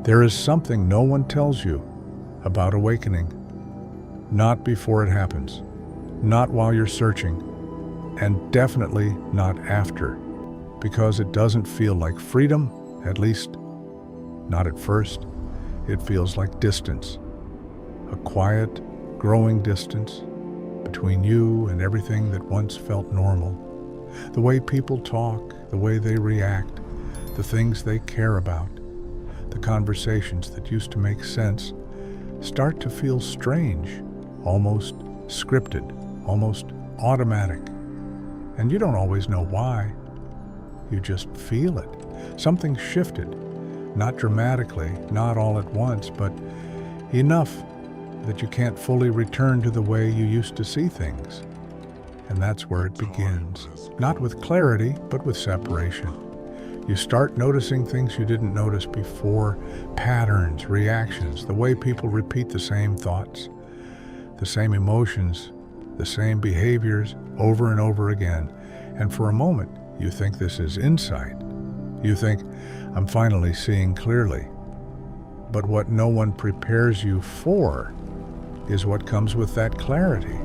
There is something no one tells you about awakening. Not before it happens, not while you're searching, and definitely not after, because it doesn't feel like freedom, at least not at first. It feels like distance, a quiet, growing distance between you and everything that once felt normal. The way people talk, the way they react, the things they care about, the conversations that used to make sense start to feel strange, almost scripted, almost automatic. And you don't always know why. You just feel it. Something shifted, not dramatically, not all at once, but enough that you can't fully return to the way you used to see things. And that's where it begins. Not with clarity, but with separation. You start noticing things you didn't notice before, patterns, reactions, the way people repeat the same thoughts, the same emotions, the same behaviors over and over again. And for a moment, you think this is insight. You think, I'm finally seeing clearly. But what no one prepares you for is what comes with that clarity.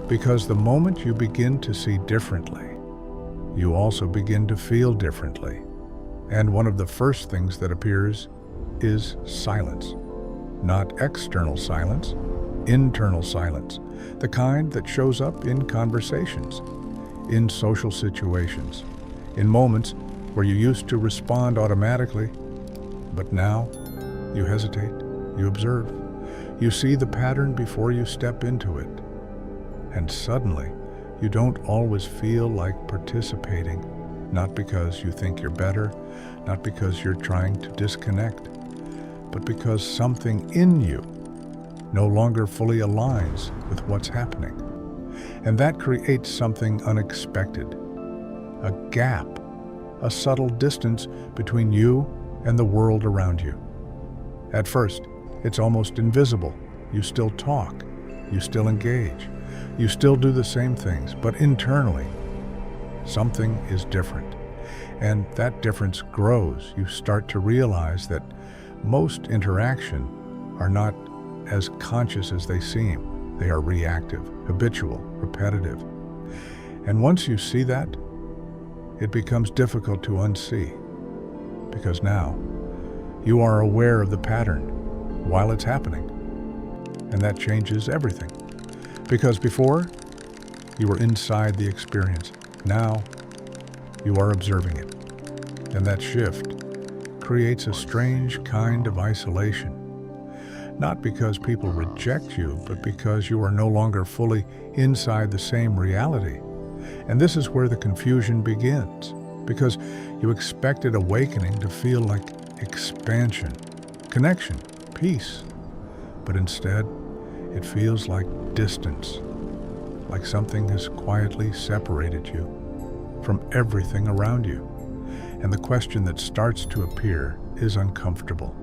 Because the moment you begin to see differently, you also begin to feel differently. And one of the first things that appears is silence. Not external silence, internal silence. The kind that shows up in conversations, in social situations, in moments where you used to respond automatically, but now you hesitate, you observe, you see the pattern before you step into it. And suddenly, you don't always feel like participating, not because you think you're better, not because you're trying to disconnect, but because something in you no longer fully aligns with what's happening. And that creates something unexpected, a gap, a subtle distance between you and the world around you. At first, it's almost invisible. You still talk, you still engage, you still do the same things, but internally, something is different. And that difference grows. You start to realize that most interaction are not as conscious as they seem. They are reactive, habitual, repetitive. And once you see that, it becomes difficult to unsee, because now you are aware of the pattern while it's happening. And that changes everything. Because before, you were inside the experience. Now, you are observing it. And that shift creates a strange kind of isolation. Not because people reject you, but because you are no longer fully inside the same reality. And this is where the confusion begins, because you expected awakening to feel like expansion, connection, peace. But instead, it feels like distance, like something has quietly separated you from everything around you. And the question that starts to appear is uncomfortable.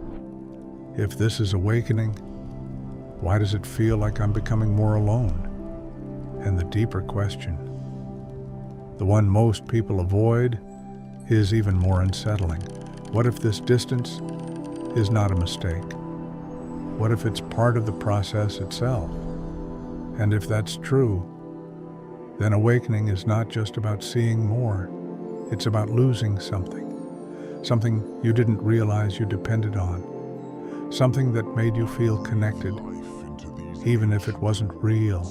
If this is awakening, why does it feel like I'm becoming more alone? And the deeper question, the one most people avoid, is even more unsettling. What if this distance is not a mistake? What if it's part of the process itself? And if that's true, then awakening is not just about seeing more. It's about losing something you didn't realize you depended on, something that made you feel connected, even if it wasn't real.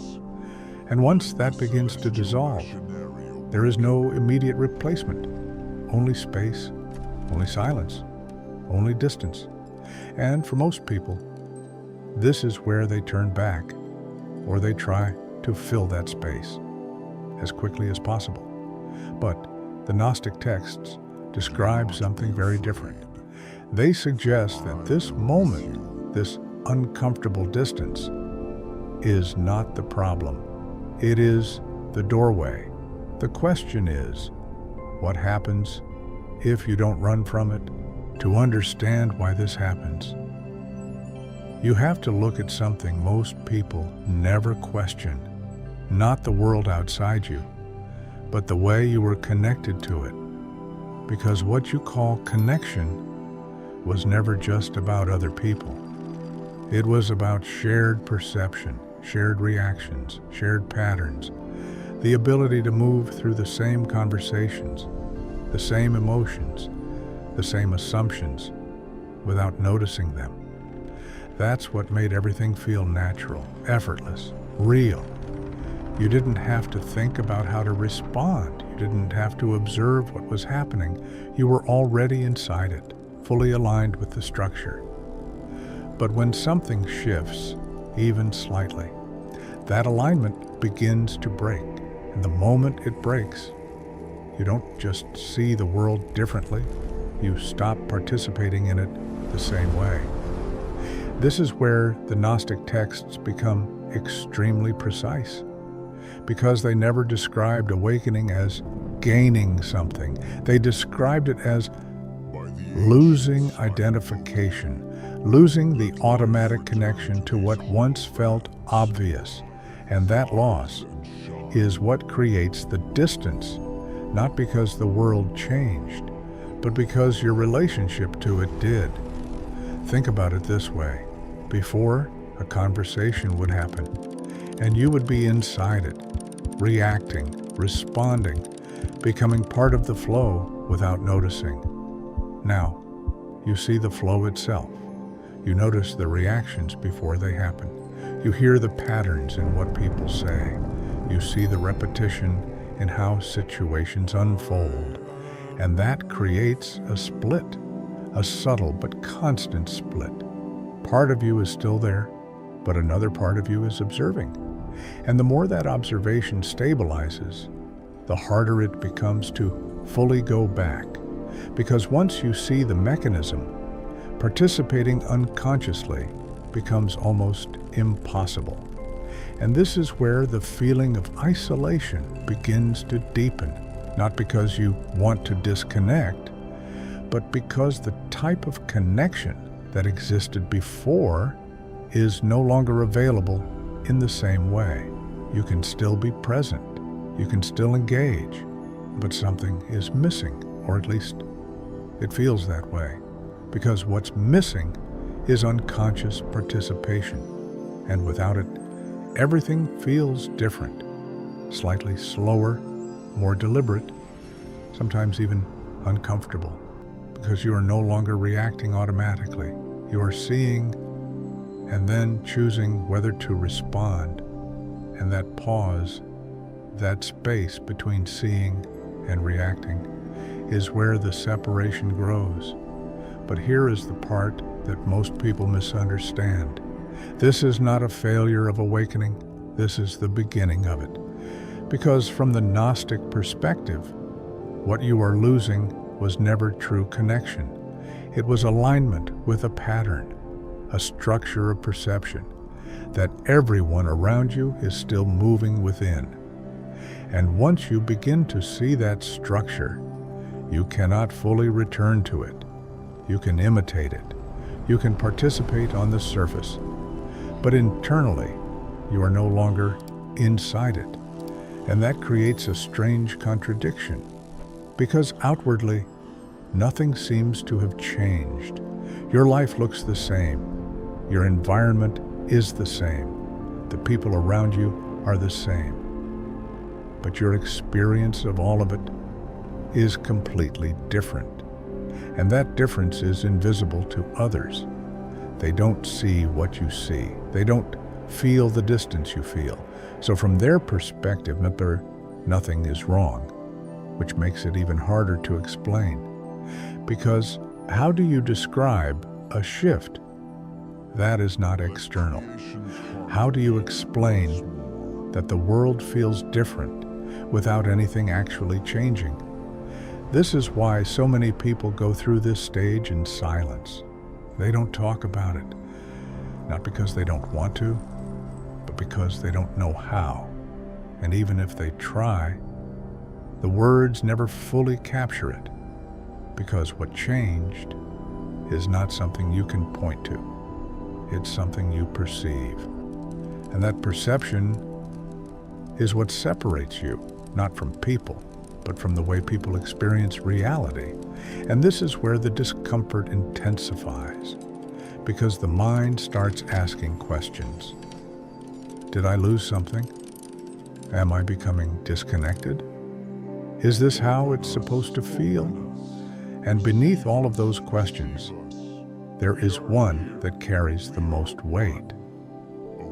And once that begins to dissolve, there is no immediate replacement, only space, only silence, only distance. And for most people, this is where they turn back, or they try to fill that space as quickly as possible. But the Gnostic texts describe something very different. They suggest that this moment, this uncomfortable distance, is not the problem. It is the doorway. The question is, what happens if you don't run from it? To understand why this happens, you have to look at something most people never question. Not the world outside you, but the way you were connected to it. Because what you call connection was never just about other people. It was about shared perception, shared reactions, shared patterns, the ability to move through the same conversations, the same emotions, the same assumptions, without noticing them. That's what made everything feel natural, effortless, real. You didn't have to think about how to respond. You didn't have to observe what was happening. You were already inside it, fully aligned with the structure. But when something shifts, even slightly, that alignment begins to break. And the moment it breaks, you don't just see the world differently, you stop participating in it the same way. This is where the Gnostic texts become extremely precise, because they never described awakening as gaining something. They described it as losing identification, losing the automatic connection to what once felt obvious. And that loss is what creates the distance, not because the world changed, but because your relationship to it did. Think about it this way. Before, a conversation would happen, and you would be inside it, reacting, responding, becoming part of the flow without noticing. Now, you see the flow itself. You notice the reactions before they happen. You hear the patterns in what people say. You see the repetition in how situations unfold. And that creates a split, a subtle but constant split. Part of you is still there, but another part of you is observing. And the more that observation stabilizes, the harder it becomes to fully go back. Because once you see the mechanism, participating unconsciously becomes almost impossible. And this is where the feeling of isolation begins to deepen, not because you want to disconnect, but because the type of connection that existed before is no longer available in the same way. You can still be present, you can still engage, but something is missing, or at least it feels that way, because what's missing is unconscious participation, and without it, everything feels different, slightly slower, more deliberate, sometimes even uncomfortable, because you are no longer reacting automatically. You are seeing and then choosing whether to respond, and that pause, that space between seeing and reacting, is where the separation grows. But here is the part that most people misunderstand. This is not a failure of awakening. This is the beginning of it. Because from the Gnostic perspective, what you are losing was never true connection. It was alignment with a pattern, a structure of perception, that everyone around you is still moving within. And once you begin to see that structure, you cannot fully return to it. You can imitate it. You can participate on the surface. But internally, you are no longer inside it. And that creates a strange contradiction, because outwardly, nothing seems to have changed. Your life looks the same. Your environment is the same. The people around you are the same. But your experience of all of it is completely different. And that difference is invisible to others. They don't see what you see. They don't feel the distance you feel. So from their perspective, nothing is wrong, which makes it even harder to explain. Because how do you describe a shift that is not external? How do you explain that the world feels different without anything actually changing? This is why so many people go through this stage in silence. They don't talk about it, not because they don't want to, but because they don't know how. And even if they try, the words never fully capture it, because what changed is not something you can point to. It's something you perceive. And that perception is what separates you, not from people, but from the way people experience reality. And this is where the discomfort intensifies, because the mind starts asking questions. Did I lose something? Am I becoming disconnected? Is this how it's supposed to feel? And beneath all of those questions, there is one that carries the most weight.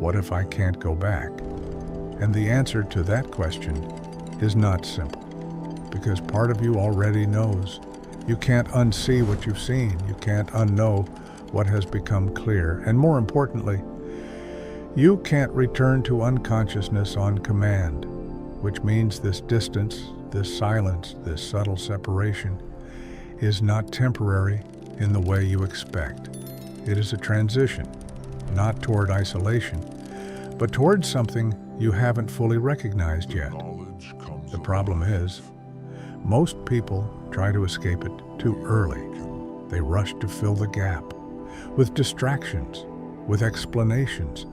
What if I can't go back? And the answer to that question is not simple, because part of you already knows. You can't unsee what you've seen. You can't unknow what has become clear. And more importantly, you can't return to unconsciousness on command, which means this distance, this silence, this subtle separation is not temporary in the way you expect. It is a transition, not toward isolation, but towards something you haven't fully recognized yet. The problem is, most people try to escape it too early. They rush to fill the gap with distractions, with explanations,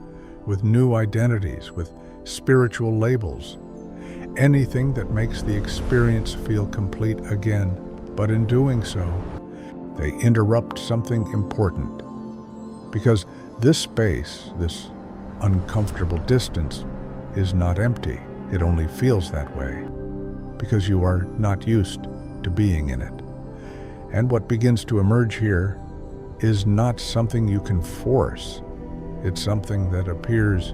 with new identities, with spiritual labels, anything that makes the experience feel complete again. But in doing so, they interrupt something important, because this space, this uncomfortable distance, is not empty. It only feels that way because you are not used to being in it. And what begins to emerge here is not something you can force. It's something that appears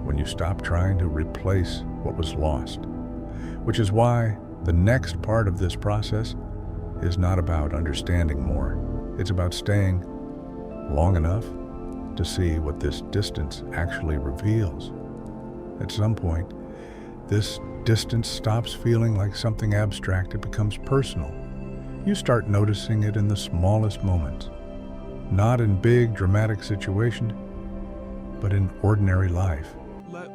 when you stop trying to replace what was lost, which is why the next part of this process is not about understanding more. It's about staying long enough to see what this distance actually reveals. At some point, this distance stops feeling like something abstract. It becomes personal. You start noticing it in the smallest moments, not in big, dramatic situations, but in ordinary life.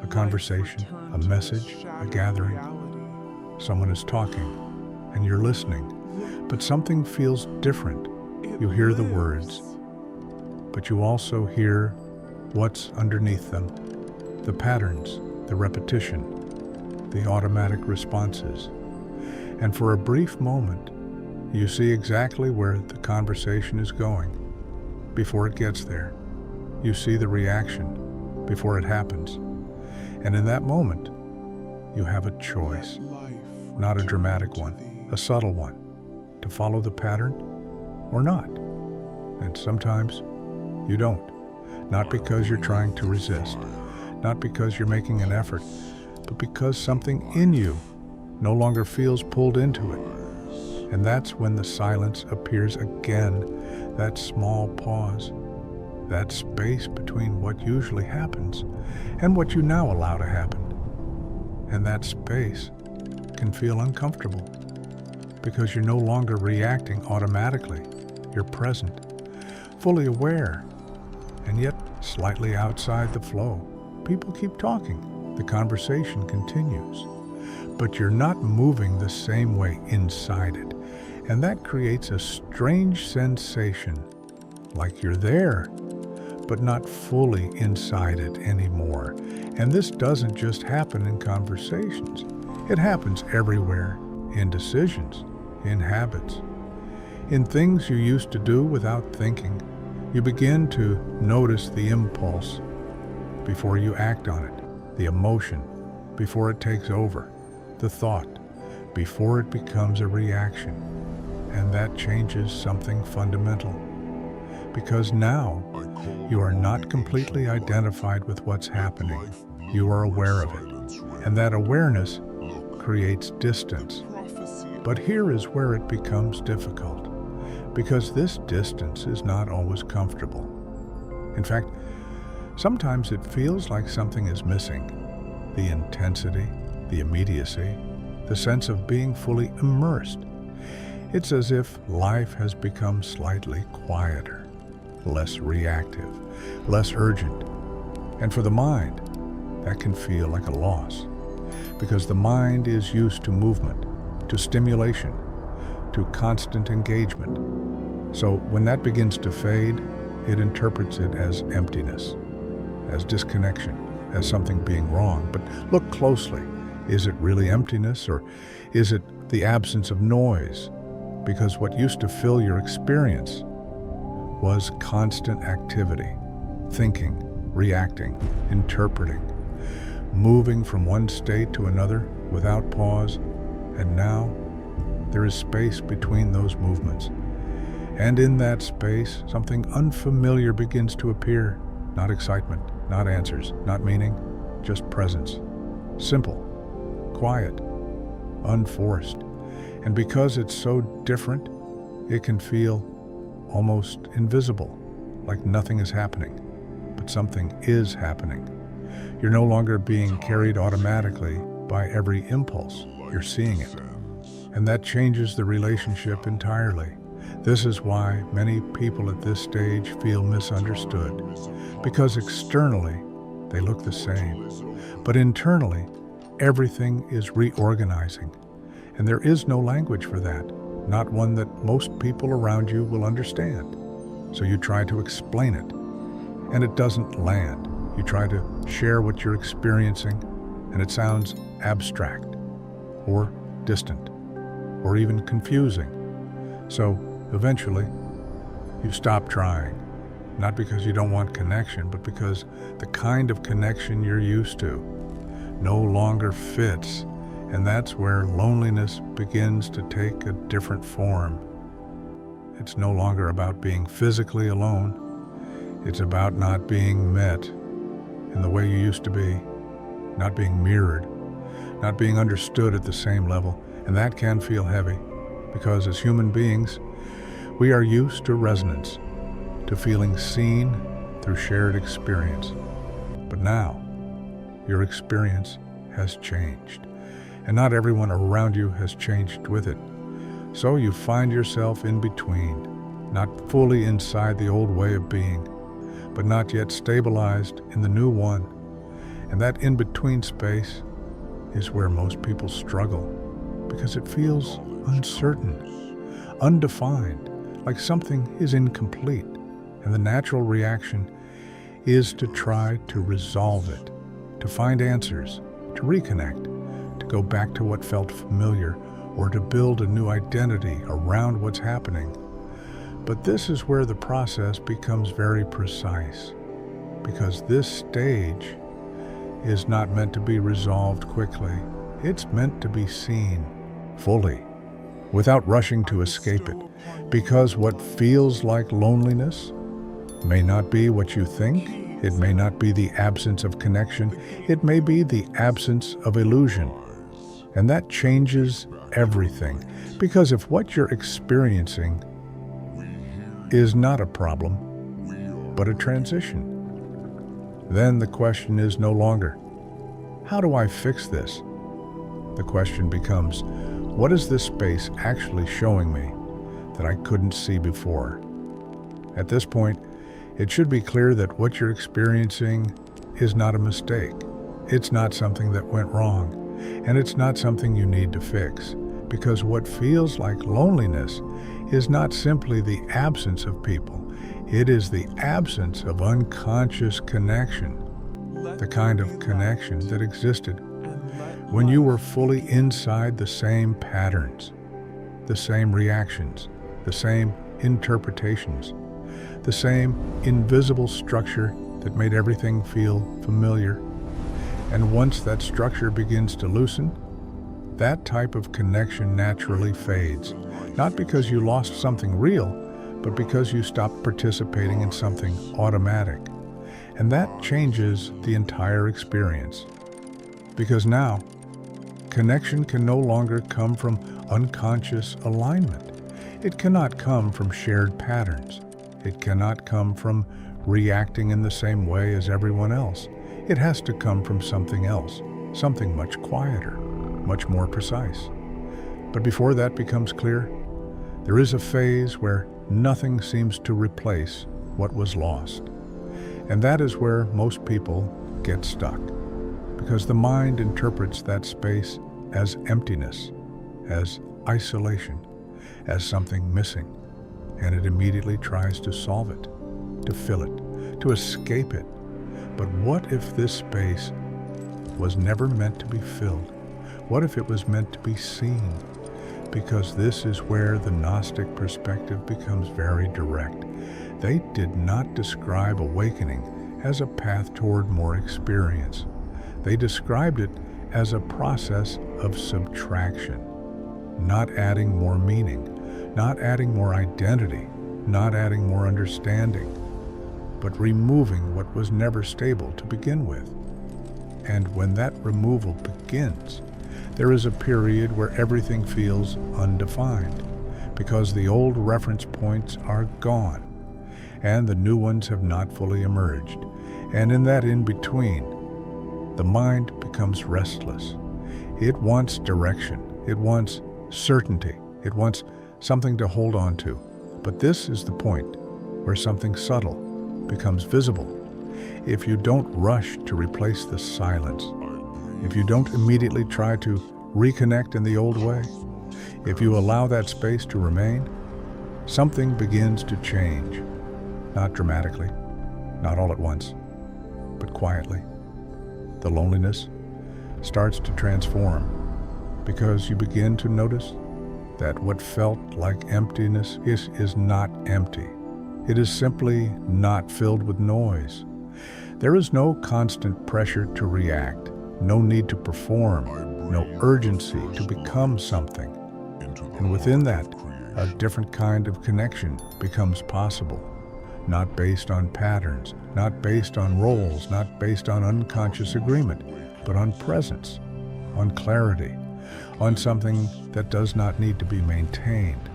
A conversation, a message, a gathering. Someone is talking, and you're listening, but something feels different. You hear the words, but you also hear what's underneath them, the patterns, the repetition, the automatic responses. And for a brief moment, you see exactly where the conversation is going before it gets there. You see the reaction before it happens. And in that moment, you have a choice, not a dramatic one, a subtle one, to follow the pattern or not. And sometimes you don't. Not because you're trying to resist, not because you're making an effort, but because something in you no longer feels pulled into it. And that's when the silence appears again, that small pause, that space between what usually happens and what you now allow to happen. And that space can feel uncomfortable because you're no longer reacting automatically. You're present, fully aware, and yet slightly outside the flow. People keep talking. The conversation continues, but you're not moving the same way inside it. And that creates a strange sensation, like you're there, but not fully inside it anymore. And this doesn't just happen in conversations. It happens everywhere, in decisions, in habits, in things you used to do without thinking. You begin to notice the impulse before you act on it, the emotion before it takes over, the thought before it becomes a reaction. And that changes something fundamental, because now you are not completely identified with what's happening. You are aware of it, and that awareness creates distance. But here is where it becomes difficult, because this distance is not always comfortable. In fact, sometimes it feels like something is missing. The intensity, the immediacy, the sense of being fully immersed. It's as if life has become slightly quieter, less reactive, less urgent. And for the mind, that can feel like a loss, because the mind is used to movement, to stimulation, to constant engagement. So when that begins to fade, it interprets it as emptiness, as disconnection, as something being wrong. But look closely. Is it really emptiness, or is it the absence of noise? Because what used to fill your experience was constant activity, thinking, reacting, interpreting, moving from one state to another without pause, and now there is space between those movements. And in that space, something unfamiliar begins to appear. Not excitement, not answers, not meaning, just presence. Simple, quiet, unforced. And because it's so different, it can feel almost invisible, like nothing is happening. But something is happening. You're no longer being carried automatically by every impulse. You're seeing it. And that changes the relationship entirely. This is why many people at this stage feel misunderstood, because externally they look the same, but internally everything is reorganizing, and there is no language for that, not one that most people around you will understand. So you try to explain it, and it doesn't land. You try to share what you're experiencing, and it sounds abstract, or distant, or even confusing. So eventually, you stop trying, not because you don't want connection, but because the kind of connection you're used to no longer fits, and that's where loneliness begins to take a different form. It's no longer about being physically alone. It's about not being met in the way you used to be, not being mirrored, not being understood at the same level, and that can feel heavy, because as human beings, we are used to resonance, to feeling seen through shared experience. But now, your experience has changed, and not everyone around you has changed with it. So you find yourself in between, not fully inside the old way of being, but not yet stabilized in the new one. And that in-between space is where most people struggle, because it feels uncertain, undefined, like something is incomplete, and the natural reaction is to try to resolve it, to find answers, to reconnect, to go back to what felt familiar, or to build a new identity around what's happening. But this is where the process becomes very precise, because this stage is not meant to be resolved quickly. It's meant to be seen fully, without rushing to escape it, because what feels like loneliness may not be what you think. It may not be the absence of connection. It may be the absence of illusion. And that changes everything, because if what you're experiencing is not a problem, but a transition, then the question is no longer, how do I fix this? The question becomes, what is this space actually showing me that I couldn't see before? At this point, it should be clear that what you're experiencing is not a mistake. It's not something that went wrong, and it's not something you need to fix, because what feels like loneliness is not simply the absence of people. It is the absence of unconscious connection, the kind of connection that existed when you were fully inside the same patterns, the same reactions, the same interpretations, the same invisible structure that made everything feel familiar. And once that structure begins to loosen, that type of connection naturally fades, not because you lost something real, but because you stopped participating in something automatic. And that changes the entire experience. Because now, connection can no longer come from unconscious alignment. It cannot come from shared patterns. It cannot come from reacting in the same way as everyone else. It has to come from something else, something much quieter, much more precise. But before that becomes clear, there is a phase where nothing seems to replace what was lost. And that is where most people get stuck, because the mind interprets that space as emptiness, as isolation, as something missing, and it immediately tries to solve it, to fill it, to escape it. But what if this space was never meant to be filled? What if it was meant to be seen? Because this is where the Gnostic perspective becomes very direct. They did not describe awakening as a path toward more experience. They described it as a process of subtraction, not adding more meaning, not adding more identity, not adding more understanding, but removing what was never stable to begin with. And when that removal begins, there is a period where everything feels undefined, because the old reference points are gone, and the new ones have not fully emerged. And in that in-between, the mind becomes restless. It wants direction. It wants certainty. It wants something to hold on to. But this is the point where something subtle becomes visible. If you don't rush to replace the silence, if you don't immediately try to reconnect in the old way, if you allow that space to remain, something begins to change. Not dramatically, not all at once, but quietly. The loneliness starts to transform because you begin to notice that what felt like emptiness is not empty. It is simply not filled with noise. There is no constant pressure to react, no need to perform, no urgency to become something. And within that, a different kind of connection becomes possible, not based on patterns, not based on roles, not based on unconscious agreement, but on presence, on clarity, on something that does not need to be maintained.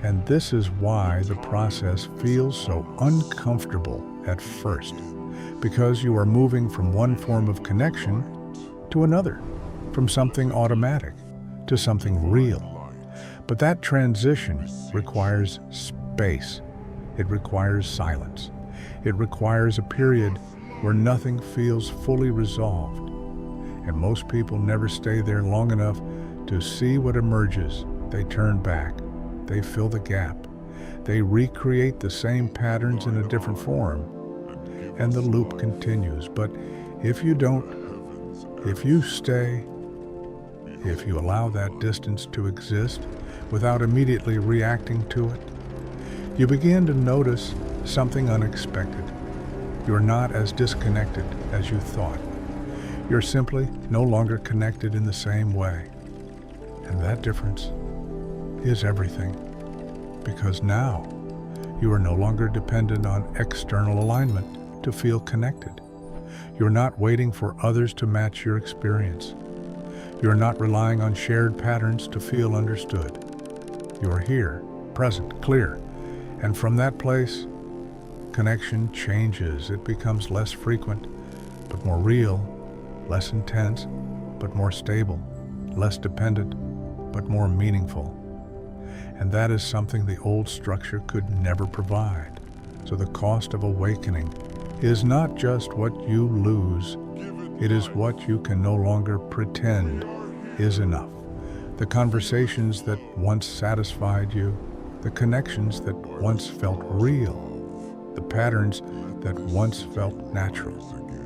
And this is why the process feels so uncomfortable at first, because you are moving from one form of connection to another, from something automatic to something real. But that transition requires space. It requires silence. It requires a period where nothing feels fully resolved. And most people never stay there long enough to see what emerges. They turn back. They fill the gap. They recreate the same patterns in a different form. And the loop continues. But if you don't, if you stay, if you allow that distance to exist without immediately reacting to it, you begin to notice something unexpected. You're not as disconnected as you thought. You're simply no longer connected in the same way. And that difference is everything. Because now, you are no longer dependent on external alignment to feel connected. You're not waiting for others to match your experience. You're not relying on shared patterns to feel understood. You're here, present, clear. And from that place, connection changes. It becomes less frequent, but more real, less intense, but more stable, less dependent, but more meaningful. And that is something the old structure could never provide. So the cost of awakening is not just what you lose, it is what you can no longer pretend is enough. The conversations that once satisfied you, the connections that once felt real, the patterns that once felt natural,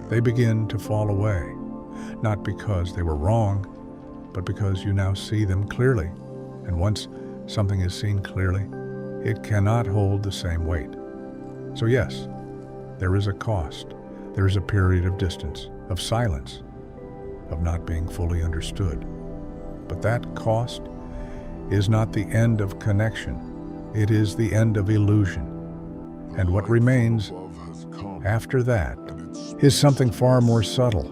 they begin to fall away, not because they were wrong, but because you now see them clearly. And once something is seen clearly, it cannot hold the same weight. So yes, there is a cost. There is a period of distance, of silence, of not being fully understood. But that cost is not the end of connection. It is the end of illusion. And what remains after that is something far more subtle,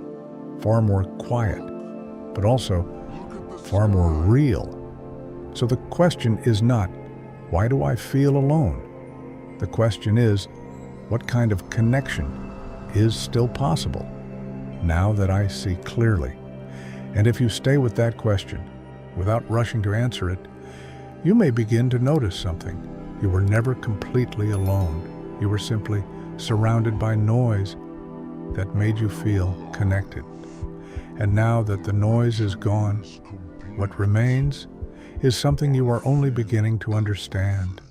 far more quiet, but also far more real. So the question is not, why do I feel alone? The question is, what kind of connection is still possible now that I see clearly? And if you stay with that question, without rushing to answer it, you may begin to notice something. You were never completely alone. You were simply surrounded by noise that made you feel connected. And now that the noise is gone, what remains is something you are only beginning to understand.